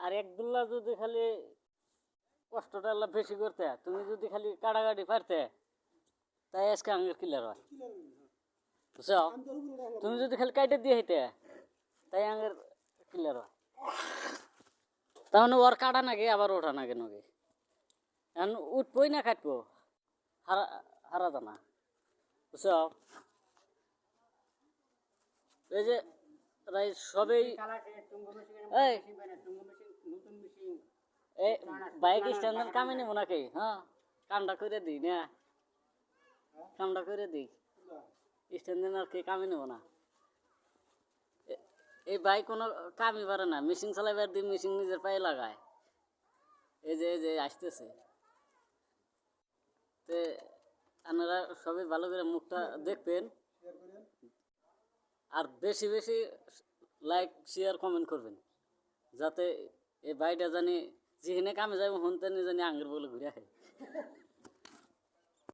আর একদুল্লা যদি খালি কষ্টটা আল্লাহ বেশি করতে, তুমি যদি খালি কাটাকাটি পারতে, তাই আজকে আঙ্গের ক্লিয়ার হয়, বুঝছো? তুমি যদি খালি কাইটে দিয়ে হইতে, তাই আঙ্গের ক্লিয়ার হয়। তাহলে ওর কাটা নাকি আবার ওঠা নাকি নাকি এখন উঠবই না কাটবো, হারা হারা জানা, বুঝছো? এই যে সবেই এই বাইক স্ট্যান্ডের কামে নেবো নাকি? হ্যাঁ, কামটা করে দিই না, কামটা করে দিই, স্ট্যান্ডের আর কি কামে নেবো না। এই বাইক কোনো কামই পারে না, মেশিন চালাইবার দিন মেশিন নিজের পায়ে লাগায়। এই যে আসতেছে, তে আপনারা সবাই ভালো করে মুখটা দেখবেন, আর বেশি বেশি লাইক শেয়ার কমেন্ট করবেন, যাতে এই বাইকটা জানি যেখানে কামে যাবো হন তেনে জানি আঙ্গের বলে ঘুরে আসে।